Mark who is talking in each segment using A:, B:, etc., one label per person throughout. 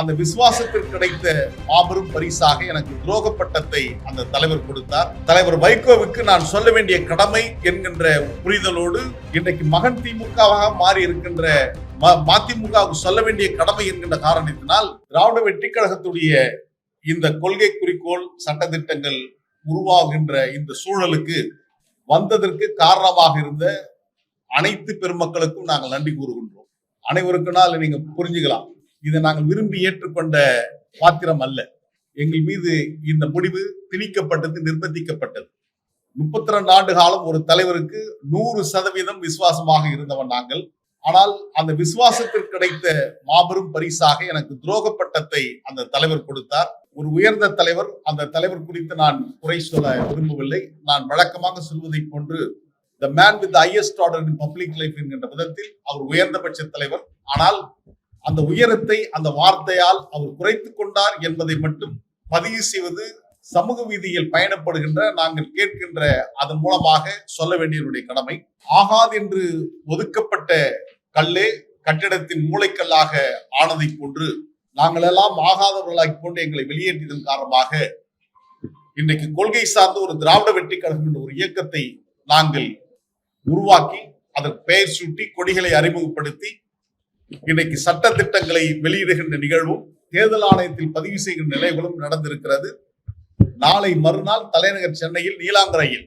A: அந்த விசுவாசத்திற்கு கிடைத்த மாபெரும் பரிசாக எனக்கு துரோக பட்டத்தை அந்த தலைவர் கொடுத்தார். தலைவர் வைகோவுக்கு நான் சொல்ல வேண்டிய கடமை என்கின்ற புரிதலோடு இன்றைக்கு மகன் திமுகவாக மாறி இருக்கின்ற மதிமுகவுக்கு சொல்ல வேண்டிய கடமை என்கின்ற காரணத்தினால் திராவிட வெற்றி கழகத்துடைய இந்த கொள்கை குறிக்கோள் சட்டத்திட்டங்கள் உருவாகின்ற இந்த சூழலுக்கு வந்ததற்கு காரணமாக இருந்த அனைத்து பெருமக்களுக்கும் நாங்கள் நன்றி கூறுகின்றோம். அனைவருக்குனால் நீங்க புரிஞ்சுக்கலாம், இதை நாங்கள் விரும்பி ஏற்றுக்கொண்ட பாத்திரம் அல்ல. எங்கள் மீது இந்த முடிவு திணிக்கப்பட்டது, நிர்பந்திக்கப்பட்டது. 32 ஆண்டு காலம் ஒரு தலைவருக்கு 100% விசுவாசமாக இருந்தவன் நாங்கள். ஆனால் அந்த விசுவாசத்திற்கு கிடைத்த மாபெரும் பரிசாக எனக்கு துரோக பட்டத்தை அந்த தலைவர் கொடுத்தார். ஒரு உயர்ந்த தலைவர், அந்த தலைவர் குறித்து நான் குறை சொல்ல விரும்பவில்லை. நான் வழக்கமாக சொல்வதை போன்று the man with the highest order in public life என்கின்ற விதத்தில் அவர் உயர்ந்தபட்ச தலைவர். ஆனால் அந்த உயரத்தை அந்த வார்த்தையால் அவர் குறைத்துக் கொண்டார் என்பதை மட்டும் பதிவு செய்வது சமூக வீதியில் பயணப்படுகின்ற நாங்கள் கேட்கின்ற அதன் மூலமாக சொல்ல வேண்டியவருடைய கடமை. ஆகாது என்று ஒதுக்கப்பட்ட கல்லே கட்டிடத்தின் மூளைக்கல்லாக ஆனதை போன்று நாங்கள் எல்லாம் ஆகாதவர்களாகி கொண்டு எங்களை வெளியேற்றியதன் காரணமாக இன்றைக்கு கொள்கை சார்ந்த ஒரு திராவிட வெற்றி கழகம் என்ற ஒரு இயக்கத்தை நாங்கள் உருவாக்கி அதற்கு பெயர் சூட்டி கொடிகளை அறிமுகப்படுத்தி இன்றைக்கு சட்ட திட்டங்களை வெளியிடுகின்ற நிகழ்வும் தேர்தல் ஆணையத்தில் பதிவு செய்கின்ற நிலைகளும் நடந்திருக்கிறது. நாளை மறுநாள் தலைநகர் சென்னையில் நீலாங்கரையில்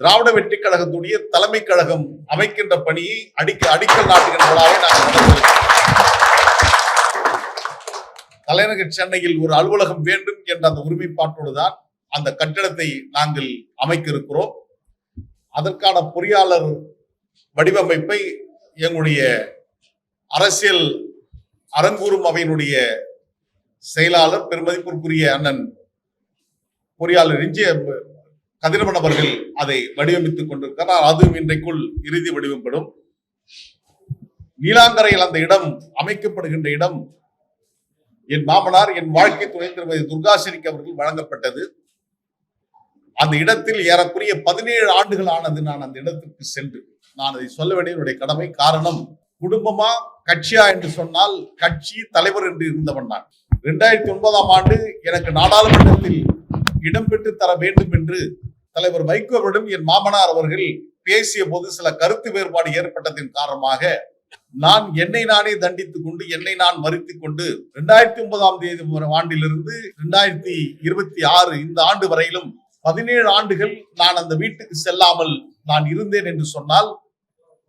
A: திராவிட வெற்றி கழகத்துடைய தலைமை கழகம் அமைக்கின்ற பணியை அடிக்கல் நாட்டுகின்ற விழாவை நாங்கள் நடந்திருக்கிறோம். தலைநகர் சென்னையில் ஒரு அலுவலகம் வேண்டும் என்ற அந்த உரிமைப்பாட்டோடு தான் அந்த கட்டிடத்தை நாங்கள் அமைக்க இருக்கிறோம். அதற்கான பொறியாளர் வடிவமைப்பை எங்களுடைய அரசியல் அரங்கூறும் அவையினுடைய செயலாளர் பெருமதிப்பிற்குரிய அண்ணன் பொறியாளர் கதிரவன் அவர்கள் அதை வடிவமைத்துக் கொண்டிருக்கிறார். அதுவும் இன்றைக்குள் இறுதி வடிவம்படும். நீலாங்கரையில் அந்த இடம் அமைக்கப்படுகின்ற இடம் என் மாமனார், என் வாழ்க்கை துணை திருமதி துர்காசிரிக்கு அவர்கள் வழங்கப்பட்டது. அந்த இடத்தில் ஏறக்குறைய 17 ஆண்டுகள் ஆனது நான் அந்த இடத்திற்கு சென்று. நான் அதை சொல்ல வேண்டிய என்னுடைய கடமை. காரணம், குடும்பமா கட்சியா என்று சொன்னால் கட்சி தலைவர் என்று இருந்தவன் நான். 2009ஆம் ஆண்டு எனக்கு நாடாளுமன்றத்தில் இடம்பெற்று தர வேண்டும் என்று தலைவர் வைகோவிடம் என் மாமனார் அவர்கள் பேசிய போது சில கருத்து வேறுபாடு ஏற்பட்டதின் காரணமாக நான் என்னை நானே தண்டித்துக் கொண்டு என்னை நான் மறுத்துக் கொண்டு 2009ஆம் ஆண்டிலிருந்து 2026 இந்த ஆண்டு வரையிலும் 17 ஆண்டுகள் நான் அந்த வீட்டுக்கு செல்லாமல் நான் இருந்தேன் என்று சொன்னால்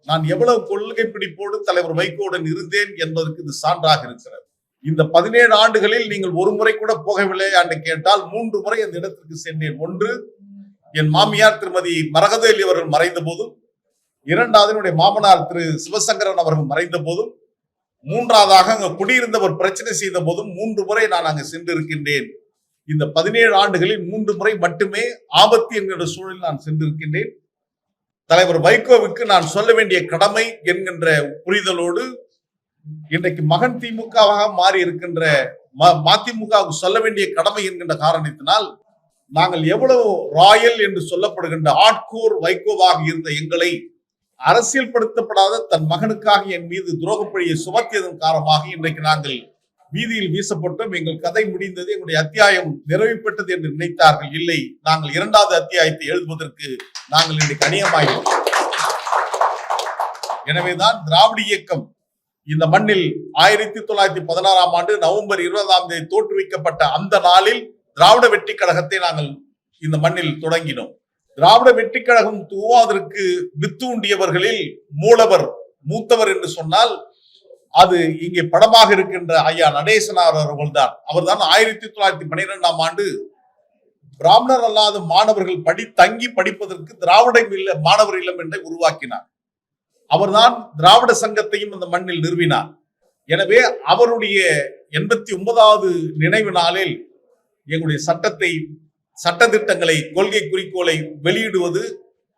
A: நான் எவ்வளவு கொள்கை பிடிப்போடு தலைவர் வைகோவுடன் இருந்தேன் என்பதற்கு இது சான்றாக இருக்கிறது. இந்த 17 ஆண்டுகளில் நீங்கள் ஒரு முறை கூட போகவில்லை என்று கேட்டால் 3 முறை அந்த இடத்திற்கு சென்றேன். ஒன்று, என் மாமியார் திருமதி மரகதேலி அவர்கள் மறைந்த போதும், இரண்டாவது என்னுடைய மாமனார் திரு சிவசங்கரன் அவர்கள் மறைந்த போதும், மூன்றாவதாக அங்கு குடியிருந்தவர் பிரச்சனை செய்த போதும் 3 முறை நான் அங்கு சென்றிருக்கின்றேன். இந்த 17 ஆண்டுகளில் 3 முறை மட்டுமே ஆபத்து என்கிற சூழலில் நான் சென்றிருக்கின்றேன். தலைவர் வைகோவுக்கு நான் சொல்ல வேண்டிய கடமை என்கின்ற புரிதலோடு இன்றைக்கு மகன் திமுகவாக மாறி இருக்கின்ற மதிமுகவுக்கு சொல்ல வேண்டிய கடமை என்கின்ற காரணத்தினால் நாங்கள் எவ்வளவு ராயல் என்று சொல்லப்படுகின்ற ஆட்கோர் வைகோவாக இருந்த எங்களை அரசியல் படுத்தப்படாத தன் மகனுக்காக என் மீது துரோகப்பழியை சுமத்தியதன் காரணமாக இன்றைக்கு நாங்கள் வீதியில் வீசப்பட்டோம். எங்கள் கதை முடிந்தது, எங்களுடைய அத்தியாயம் நிறைவுபெற்றது என்று நினைத்தார்கள். இல்லை, நாங்கள் 2வது அத்தியாயத்தை எழுதுவதற்கு நாங்கள் இன்றைக்கு அணியமாகிறோம். எனவேதான் திராவிட இயக்கம் இந்த மண்ணில் 1916ஆம் ஆண்டு நவம்பர் 20ஆம் தேதி தோற்றுவிக்கப்பட்ட அந்த நாளில் திராவிட வெற்றி கழகத்தை நாங்கள் இந்த மண்ணில் தொடங்கினோம். திராவிட வெற்றி கழகம் துவதற்கு வித்து உண்டியவர்களில் மூத்தவர் என்று சொன்னால் அது இங்கே படமாக இருக்கின்ற ஐயா நடேசனார் அவர்கள் தான். அவர் தான் 1912ஆம் ஆண்டு பிராமணர் அல்லாத மாணவர்கள் தங்கி படிப்பதற்கு திராவிட மாணவர் இல்லம் என்றை உருவாக்கினார். அவர்தான் திராவிட சங்கத்தையும் அந்த மண்ணில் நிறுவினார். எனவே அவருடைய 89வது நினைவு நாளில் எங்களுடைய சட்டத்திட்டங்களை கொள்கை குறிக்கோளை வெளியிடுவது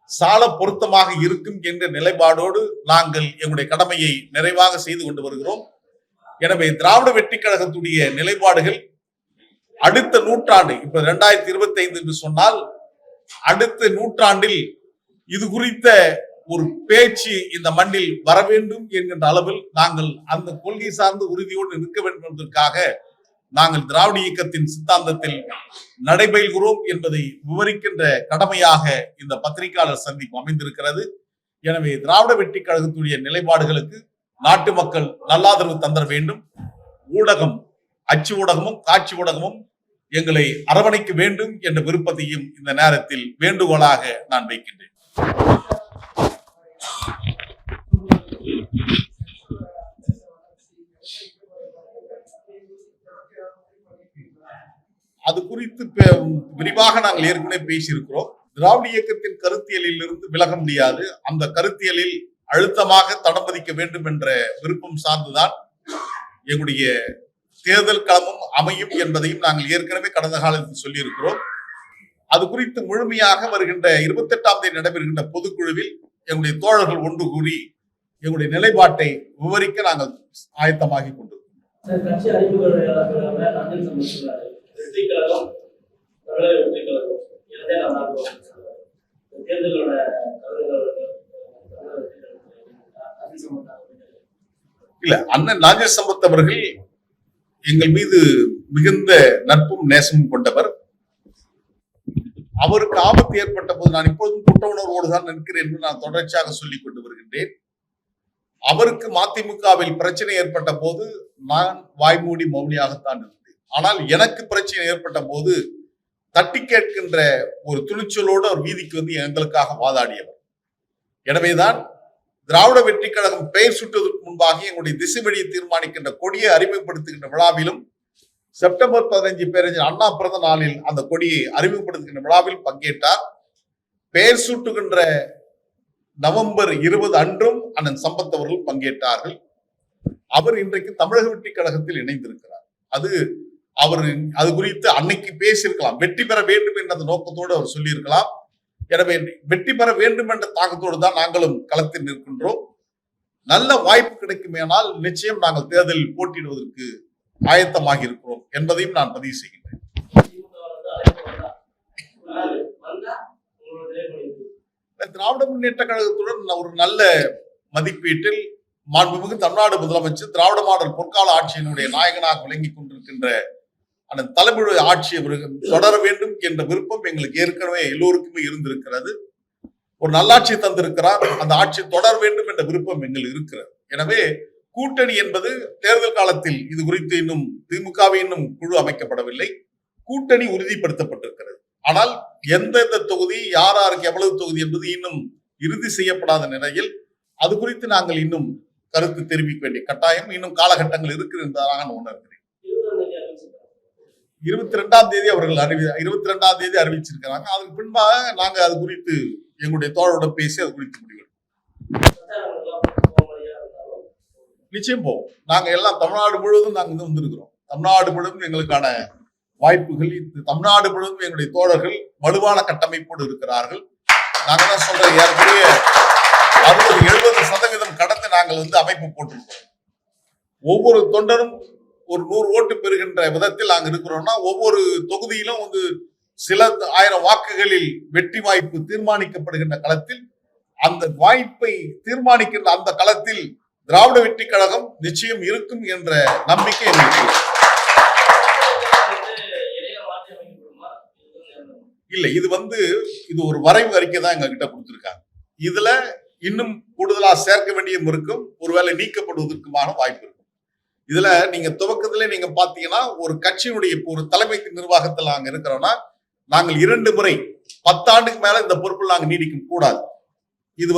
A: சால பொருத்தமாக இருக்கும் என்ற நிலைப்பாடோடு நாங்கள் எங்களுடைய கடமையை நிறைவாக செய்து கொண்டு வருகிறோம். எனவே திராவிட வெற்றி கழகத்துடைய நிலைப்பாடுகள் அடுத்த நூற்றாண்டு, இப்ப 2025 என்று சொன்னால் அடுத்த நூற்றாண்டில் இது குறித்த ஒரு பேச்சு இந்த மண்ணில் வர வேண்டும் என்கின்ற அளவில் நாங்கள் அந்த கொள்கை சார்ந்த உறுதியோடு நிற்க வேண்டும் என்பதற்காக நாங்கள் திராவிட இயக்கத்தின் சித்தாந்தத்தில் நடைபெறுகிறோம் என்பதை விவரிக்கின்ற கடமையாக இந்த பத்திரிகையாளர் சந்திப்பு அமைந்திருக்கிறது. எனவே திராவிட வெற்றி கழகத்துடைய நிலைப்பாடுகளுக்கு நாட்டு மக்கள் நல்லாதரவு தந்தர வேண்டும். ஊடகம், அச்சு ஊடகமும் காட்சி ஊடகமும் எங்களை அரவணைக்க வேண்டும் என்ற விருப்பத்தையும் இந்த நேரத்தில் வேண்டுகோளாக நான் வைக்கின்றேன். அது குறித்து விரிவாக நாங்கள் ஏற்கனவே பேசியிருக்கிறோம். திராவிட இயக்கத்தின் கருத்தியலில் இருந்து விலக முடியாது. அந்த கருத்தியலில் அழுத்தமாக தடம் பதிக்க வேண்டும் என்ற விருப்பம் சார்ந்துதான் எங்களுடைய தேர்தல் களமும் அமையும் என்பதையும் நாங்கள் ஏற்கனவே கடந்த காலத்தில் சொல்லியிருக்கிறோம். அது குறித்து முழுமையாக வருகின்ற 28ஆம் தேதி நடைபெறுகின்ற பொதுக்குழுவில் எங்களுடைய தோழர்கள் ஒன்று கூறி எங்களுடைய நிலைப்பாட்டை விவரிக்க நாங்கள் ஆயத்தமாகி கொண்டிருக்கிறோம். இல்ல, அண்ணன் நாஜர் சம்பத் அவர்கள் எங்கள் மீது மிகுந்த நட்பும் நேசமும் கொண்டவர். அவருக்கு ஆபத்து ஏற்பட்ட போது நான் இப்பொழுதும் குற்ற உணர்வோடு தான் நிற்கிறேன் என்று நான் தொடர்ச்சியாக சொல்லிக் கொண்டு வருகின்றேன். அவருக்கு மதிமுகவில் பிரச்சனை ஏற்பட்ட போது நான் வாய்மூடி மௌனியாகத்தான் இருந்தேன். ஆனால் எனக்கு பிரச்சனை ஏற்பட்ட போது தட்டி கேட்கின்ற ஒரு துணிச்சலோடு அவர் வீதிக்கு வந்து எங்களுக்காக வாதாடியவர். எனவேதான் திராவிட வெற்றி கழகம் பெயர் சுட்டுவதற்கு முன்பாக எங்களுடைய திசை வழியை தீர்மானிக்கின்ற கொடியை அறிமுகப்படுத்துகின்ற விழாவிலும் செப்டம்பர் 15 பேரறிஞர் அண்ணா பிறந்த நாளில் அந்த கொடியை அறிமுகப்படுத்துகின்ற விழாவில் பங்கேற்றார். பெயர் சூட்டுகின்ற நவம்பர் 20 அன்றும் அண்ணன் சம்பத் அவர்கள் பங்கேற்றார்கள். அவர் இன்றைக்கு தமிழக வெற்றி கழகத்தில் இணைந்திருக்கிறார். அது குறித்து அன்னைக்கு பேசியிருக்கலாம். வெற்றி பெற வேண்டும் என்ற அந்த நோக்கத்தோடு அவர் சொல்லியிருக்கலாம். எனவே வெற்றி பெற வேண்டும் என்ற தாக்கத்தோடு தான் நாங்களும் களத்தில் நிற்கின்றோம். நல்ல வாய்ப்பு கிடைக்குமேனால் நிச்சயம் நாங்கள் தேர்தலில் போட்டியிடுவதற்கு ஆயத்தமாக இருக்கிறோம் என்பதையும் நான் பதிவு செய்கின்றேன். திராவிட முன்னேற்ற கழகத்துடன் ஒரு நல்ல மதிப்பீட்டில் மாண்புமிகு தமிழ்நாடு முதலமைச்சர் திராவிட மாடல் பொற்கால ஆட்சியினுடைய நாயகனாக விளங்கிக் கொண்டிருக்கின்ற அந்த தலைமுறை ஆட்சி தொடர வேண்டும் என்ற விருப்பம் எங்களுக்கு ஏற்கனவே எல்லோருக்குமே இருந்திருக்கிறது. ஒரு நல்லாட்சி தந்திருக்கிறார். அந்த ஆட்சி தொடர வேண்டும் என்ற விருப்பம் எங்களுக்கு இருக்கிறது. எனவே கூட்டணி என்பது தேர்தல் காலத்தில் இது குறித்து இன்னும் திமுகவை இன்னும் குழு அமைக்கப்படவில்லை. கூட்டணி உறுதிப்படுத்தப்பட்டிருக்கிறது. ஆனால் எந்தெந்த தொகுதி யாருக்கு எவ்வளவு தொகுதி என்பது இன்னும் இறுதி செய்யப்படாத நிலையில் அது குறித்து நாங்கள் இன்னும் கருத்து தெரிவிக்க வேண்டிய கட்டாயம் இன்னும் காலகட்டங்கள் இருக்கிறது என்பதாக நான் உணர்கிறேன். 22ஆம் தேதி அவர்கள் 22ஆம் தேதி அறிவிச்சிருக்கிறாங்க. அதுக்கு பின்பாக நாங்க அது குறித்து எங்களுடைய தோழருடன் பேசி அது குறித்து முடிவெடுப்போம். நிச்சயம் போவோம். நாங்க எல்லாம் தமிழ்நாடு முழுவதும் நாங்க வந்திருக்கிறோம். தமிழ்நாடு முழுவதும் எங்களுக்கான வாய்ப்புகள், தமிழ்நாடு முழுவதும் எங்களுடைய தோழர்கள் வலுவான கட்டமைப்போடு இருக்கிறார்கள். நாங்க தான் சொல்றோம், ஏற்கனவே 60-70% கடந்து நாங்கள் அமைப்பு போட்டிருக்கோம். ஒவ்வொரு தொண்டரும் ஒரு 100 ஓட்டு பெறுகின்ற விதத்தில் நாங்கள் இருக்கிறோம்னா ஒவ்வொரு தொகுதியிலும் சில ஆயிரம் வாக்குகளில் வெற்றி வாய்ப்பு தீர்மானிக்கப்படுகின்ற களத்தில் அந்த வாய்ப்பை தீர்மானிக்கின்ற அந்த களத்தில் திராவிட வெற்றி கழகம் நிச்சயம் இருக்கும் என்ற நம்பிக்கை எங்களுக்கு இல்லை. இது ஒரு வரைவு அறிக்கை தான் எங்க கிட்ட கொடுத்திருக்காங்க. இதுல இன்னும் கூடுதலா சேர்க்க வேண்டியும் இருக்கும், ஒருவேளை நீக்கப்படுவதற்குமான வாய்ப்பு இருக்கும். இதுல நீங்க துவக்கத்திலே நீங்க பாத்தீங்கன்னா ஒரு கட்சியினுடைய ஒரு தலைமை நிர்வாகத்தில் நாங்க இருக்கிறோம்னா நாங்கள் 2 முறை 10 ஆண்டுக்கு மேல இந்த பொறுப்பில் நாங்கள் நீடிக்க கூடாது. இது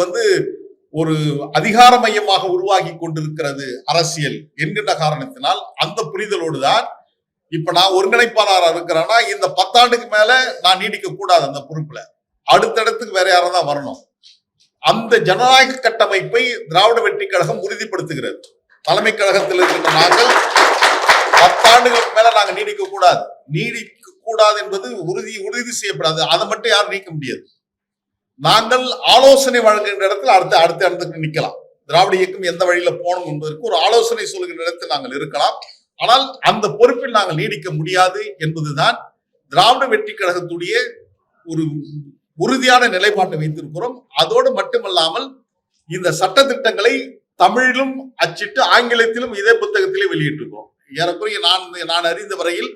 A: ஒரு அதிகார மையமாக உருவாகி கொண்டிருக்கிறது அரசியல் என்கின்ற காரணத்தினால் அந்த புரிதலோடு தான் இப்ப நான் ஒருங்கிணைப்பாளராக இருக்கிறேன்னா இந்த 10 ஆண்டுக்கு மேல நான் நீடிக்க கூடாது அந்த பொறுப்புல. அடுத்தடுத்துக்கு வேற யாரும் தான் வரணும். அந்த ஜனநாயக கட்டமைப்பை திராவிட வெற்றி கழகம் உறுதிப்படுத்துகிறது. தலைமை கழகத்தில் இருக்கின்ற நாங்கள் 10 ஆண்டுகளுக்கு மேல நாங்க நீடிக்க கூடாது என்பது உறுதி செய்யப்படாது. அதை மட்டும் யாரும் நீக்க முடியாது. நாங்கள் ஆலோசனை வழங்குகின்ற இடத்துல அடுத்த இடத்துக்கு நிக்கலாம். திராவிட இயக்கம் எந்த வழியில போகணும் என்பதற்கு ஒரு ஆலோசனை சொல்லுகின்ற இடத்தில் நாங்கள் இருக்கலாம். ஆனால் அந்த பொறுப்பில் நாங்கள் நீடிக்க முடியாது என்பதுதான் திராவிட வெற்றி கழகத்துடைய ஒரு உறுதியான நிலைப்பாட்டை வைத்திருக்கிறோம். அதோடு மட்டுமல்லாமல் இந்த சட்டத்திட்டங்களை தமிழிலும் அச்சிட்டு ஆங்கிலத்திலும் இதே புத்தகத்திலே வெளியிட்டிருக்கிறோம். ஏறக்குறைய நான் அறிந்த வரையில்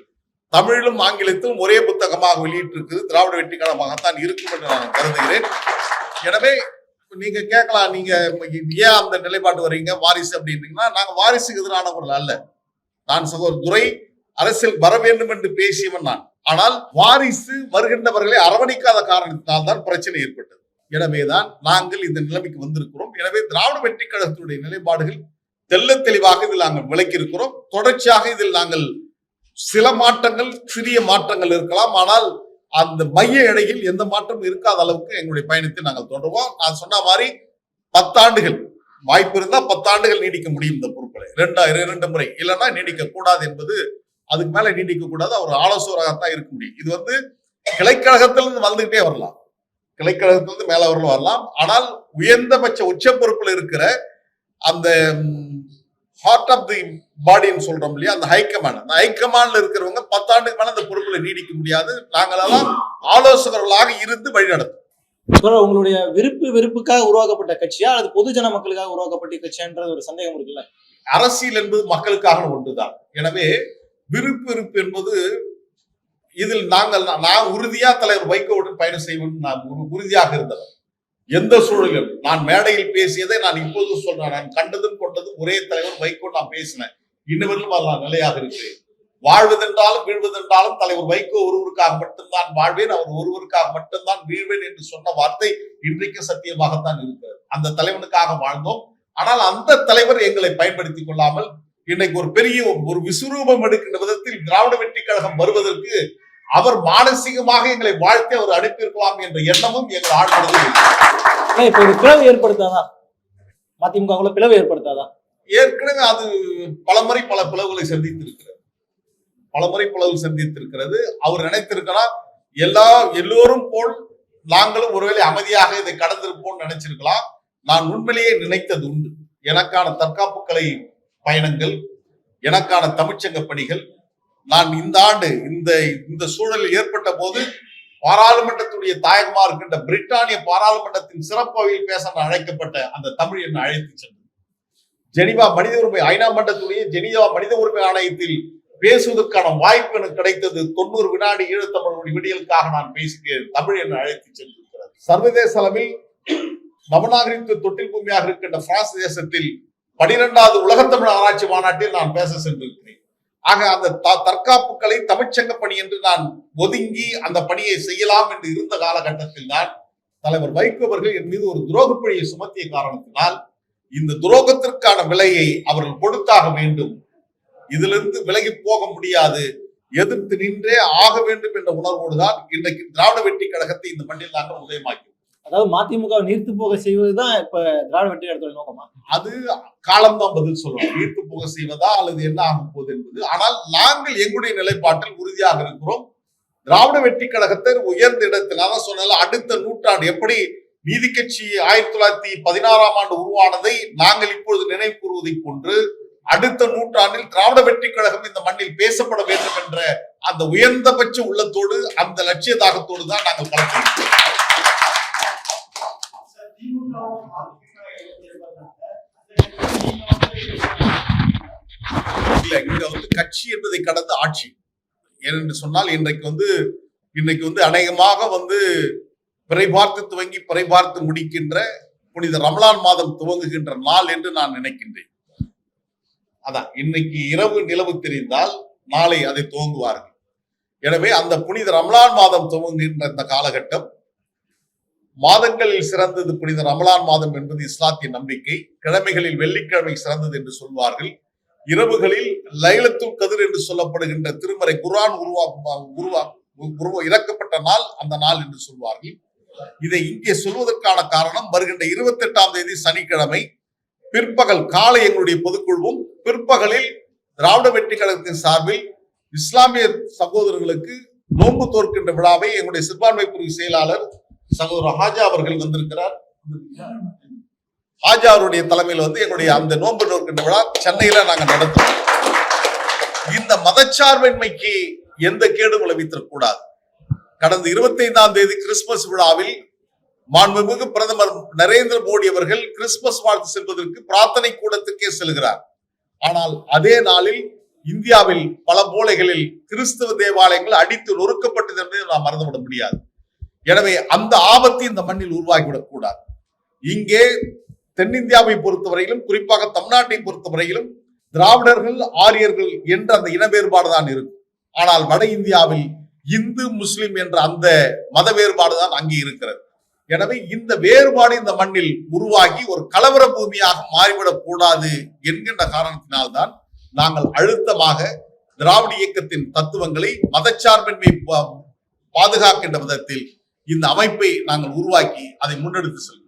A: தமிழிலும் ஆங்கிலத்திலும் ஒரே புத்தகமாக வெளியிட்டிருக்கிறது திராவிட வெற்றி கழகமாகத்தான் இருக்கும் என்று நான் கருதுகிறேன். எனவே நீங்க கேட்கலாம், நீங்க ஏன் அந்த நிலைப்பாட்டு வரீங்க வாரிசு அப்படின்றீங்கன்னா, நாங்க வாரிசுக்கு எதிரானவர்கள் அல்ல. நான் சகோதரர் துரை அரசியல் வர வேண்டும் என்று பேசியவன் நான். ஆனால் வாரிசு வருகின்றவர்களை அரவணைக்காத காரணத்தினால் தான் பிரச்சனை ஏற்பட்டது. எனவேதான் நாங்கள் இந்த நிலைமைக்கு வந்திருக்கிறோம். எனவே திராவிட வெற்றி கழகத்தினுடைய நிலைப்பாடுகள் தெல்ல தெளிவாக இதில் நாங்கள் விளக்கி இருக்கிறோம். தொடர்ச்சியாக இதில் நாங்கள் சில மாற்றங்கள், சிறிய மாற்றங்கள் இருக்கலாம். ஆனால் அந்த மைய இடையில் எந்த மாற்றமும் இருக்காத அளவுக்கு எங்களுடைய பயணத்தை நாங்கள் தொடருவோம். நான் சொன்ன மாதிரி 10 ஆண்டுகள் வாய்ப்பு இருந்தா 10 ஆண்டுகள் நீடிக்க முடியும் இந்த பொறுப்புகளை. 2 முறை இல்லைன்னா நீடிக்க கூடாது என்பது, அதுக்கு மேல நீடிக்க கூடாது. அவர் ஆலோசகராகத்தான் இருக்க முடியும். இது கிளைக்கழகத்திலிருந்து வந்துகிட்டே வரலாம், கிளைக்கழகத்திலிருந்து மேல வரலாம். ஆனால் உயர்ந்தபட்ச உச்ச பொறுப்புல இருக்கிற அந்த ஹார்ட் ஆஃப் தி பாடின்னு சொல்றோம் இல்லையா, அந்த ஹைகமாண்ட், அந்த ஹைகமாண்ட்ல இருக்கிறவங்க 10 ஆண்டுக்கு மேல அந்த பொறுப்புல நீடிக்க முடியாது. நாங்களெல்லாம் ஆலோசகர்களாக இருந்து வழிநடத்தும்.
B: உங்களுடைய வெறுப்புக்காக உருவாக்கப்பட்ட கட்சியா அல்லது பொதுஜன மக்களுக்காக உருவாக்கப்பட்ட கட்சியான்றது ஒரு சந்தேகம் இருக்குல்ல.
A: அரசியல் என்பது மக்களுக்காக ஒன்றுதான். எனவே விருப்பு என்பது இதில் நான் உறுதியா தலைவர் வைகோவுடன் பயணம் செய்வேன். நான் உறுதியாக இருந்தவர். எந்த சூழலிலும் நான் மேடையில் பேசியதை நான் இப்போது சொல்றேன். நான் கண்டதும் கொண்டதும் ஒரே தலைவர் வைகோ நான் பேசினேன். இன்னவர்களும் நான் நிலையாக இருக்கிறேன். வாழ்வதென்றாலும் வீழ்வதென்றாலும் தலைவர் வைகோ ஒருவருக்காக மட்டும்தான் வாழ்வேன், அவர் ஒருவருக்காக மட்டும்தான் வீழ்வேன் என்று சொன்ன வார்த்தை இன்றைக்கு சத்தியமாகத்தான் இருக்கிறது. அந்த தலைவனுக்காக வாழ்ந்தோம். ஆனால் அந்த தலைவர் எங்களை பயன்படுத்திக் கொள்ளாமல் இன்றைக்கு ஒரு பெரிய ஒரு விஸ்வரூபம் எடுக்கின்ற விதத்தில் திராவிட வெற்றி கழகம் வருவதற்கு அவர் மானசீகமாக எங்களை வாழ்த்தி அவர் அனுப்பியிருக்கலாம் என்ற எண்ணமும் எங்கள் ஆழ்மனதில்
B: இப்ப ஒரு பிளவு ஏற்படுத்தாதான், மதிமுக பிளவு ஏற்படுத்தாதான்.
A: ஏற்கனவே அது பலமுறை பல பிளவுகளை சந்தித்திருக்கிறது. அவர் நினைத்திருக்கலாம் எல்லோரும் போல் நாங்களும் ஒருவேளை அமைதியாக இதை கடந்திருப்போம் நினைச்சிருக்கலாம். நான் உண்மையிலேயே நினைத்தது உண்டு. எனக்கான தற்காப்பு கலை பயணங்கள், எனக்கான தமிழ்ச்சங்க பணிகள், நான் இந்த ஆண்டு இந்த சூழலில் ஏற்பட்ட போது பாராளுமன்றத்துடைய தாயகமா இருக்கின்ற பிரிட்டானிய பாராளுமன்றத்தின் சிறப்பாவில் பேச அழைக்கப்பட்ட அந்த தமிழ் என்னை அழைத்து சென்றது. ஜெனீவா மனித உரிமை ஐநா மன்றத்துடைய ஜெனீவா மனித உரிமை ஆணையத்தில் பேசுவதற்கான வாய்ப்பு எனக்கு கிடைத்தது. 90 வினாடி ஈழத்தமிழ் விடியலுக்காக நான் பேசுகிறேன். தமிழ் என்னை அழைத்து சென்றிருக்கிறது. சர்வதேச அளவில் நவநாகரிக தொட்டில் பூமியாக இருக்கின்ற பிரான்ஸ் தேசத்தில் 12வது உலகத்தமிழ் ஆராய்ச்சி மாநாட்டில் நான் பேச சென்றிருக்கிறேன். ஆக அந்த தற்காப்பு கலை தமிழ்ச்சங்க பணி என்று நான் ஒதுங்கி அந்த பணியை செய்யலாம் என்று இருந்த காலகட்டத்தில் தான் தலைவர் வைகோ அவர்கள் என் மீது ஒரு துரோக பழியை சுமத்திய காரணத்தினால் இந்த துரோகத்திற்கான விலையை அவர்கள் கொடுத்தாக வேண்டும், இதிலிருந்து விலகி போக முடியாது, எதிர்த்து நின்றே ஆக வேண்டும் என்ற உணர்வோடுதான் இன்றைக்கு திராவிட வெற்றி கழகத்தை இந்த மண்ணில் நாங்கள் உதயமாக்கி,
B: அதாவது மதிமுக நீர்த்து போக செய்வதுதான் இப்ப திராவிட வெற்றி கழகத்தோட நோக்கமா?
A: அது காலம்தான் பதில் சொல்லணும். நீர்த்து போக செய்வதா அல்லது என்ன ஆகும் போது என்பது. ஆனால் நாங்கள் எங்களுடைய நிலைப்பாட்டில் உறுதியாக இருக்கிறோம். திராவிட வெற்றி கழகத்தை உயர்ந்த இடத்தில், அதான் சொன்னால அடுத்த நூற்றாண்டு எப்படி நீதி கட்சி 1916ஆம் ஆண்டு உருவானதை நாங்கள் இப்பொழுது நினைவு கூறுவதை போன்று அடுத்த நூற்றாண்டில் திராவிட வெற்றி கழகம் இந்த மண்ணில் பேசப்பட வேண்டும் என்ற அந்த உயர்ந்தபட்ச உள்ளத்தோடு, அந்த லட்சிய தாகத்தோடு தான் நாங்கள் கலக்கிறோம். கட்சி என்பதை கடந்த ஆட்சி ஏனென்று சொன்னால் இன்றைக்கு அநேகமாக பிறை பார்த்து துவங்கி பிறை பார்த்து முடிக்கின்ற புனித ரமலான் மாதம் துவங்குகின்ற நாள் என்று நான் நினைக்கின்றேன். அதான் இன்னைக்கு இரவு நிலவு தெரிந்தால் நாளை அதை துவங்குவார்கள். எனவே அந்த புனித ரமலான் மாதம் துவங்குகின்ற இந்த காலகட்டம், மாதங்களில் சிறந்தது புனித ரமலான் மாதம் என்பது இஸ்லாத்திய நம்பிக்கை. கிழமைகளில் வெள்ளிக்கிழமை சிறந்தது என்று சொல்வார்கள். இரவுகளில் லைலத்துல் கதிர் என்று சொல்லப்படுகின்ற திருமறை குர்ஆன் இறக்கப்பட்ட நாள் அந்த நாள் என்று சொல்வார்கள். இதை இங்கே சொல்வதற்கான காரணம், வருகின்ற 28ஆம் தேதி சனிக்கிழமை பிற்பகல் காலை எங்களுடைய பொதுக்குழுவும், பிற்பகலில் திராவிட வெற்றி கழகத்தின் சார்பில் இஸ்லாமிய சகோதரர்களுக்கு நோன்பு தோற்கின்ற விழாவை எங்களுடைய சிறுபான்மை பிரிவு செயலாளர் சகோதரர் ஹாஜா அவர்கள் வந்திருக்கிறார். ஹாஜா அவருடைய தலைமையில் எங்களுடைய அந்த நோன்பு நோக்கின்ற விழா சென்னையில நாங்க நடத்துறோம். இந்த மதச்சார்பின்மைக்கு எந்த கேடும் விளைவித்தரக்கூடாது. கடந்த 25ஆம் தேதி கிறிஸ்துமஸ் விழாவில் மாண்புமிகு பிரதமர் நரேந்திர மோடி அவர்கள் கிறிஸ்துமஸ் வாழ்த்து செல்வதற்கு பிரார்த்தனை கூடத்துக்கே செல்கிறார். ஆனால் அதே நாளில் இந்தியாவில் பல மூலைகளில் கிறிஸ்தவ தேவாலயங்கள் அடித்து நொறுக்கப்பட்டது என்பதை நாம் மறந்துவிட முடியாது. எனவே அந்த ஆபத்து இந்த மண்ணில் உருவாகிவிடக் கூடாது. இங்கே தென்னிந்தியாவை பொறுத்தவரையிலும், குறிப்பாக தமிழ்நாட்டை பொறுத்தவரையிலும் திராவிடர்கள் ஆரியர்கள் என்ற அந்த இன வேறுபாடுதான் இருக்கும். ஆனால் வட இந்தியாவில் இந்து முஸ்லிம் என்ற அந்த மத வேறுபாடுதான் அங்கே இருக்கிறது. எனவே இந்த வேறுபாடு இந்த மண்ணில் உருவாகி ஒரு கலவர பூமியாக மாறிவிடக் கூடாது என்கின்ற காரணத்தினால்தான் நாங்கள் அழுத்தமாக திராவிட இயக்கத்தின் தத்துவங்களை மதச்சார்பின்மை பாதுகாக்கின்ற விதத்தில் இந்த அமைப்பை நாங்கள் உருவாக்கி அதை முன்னெடுத்து செல்கிறோம்.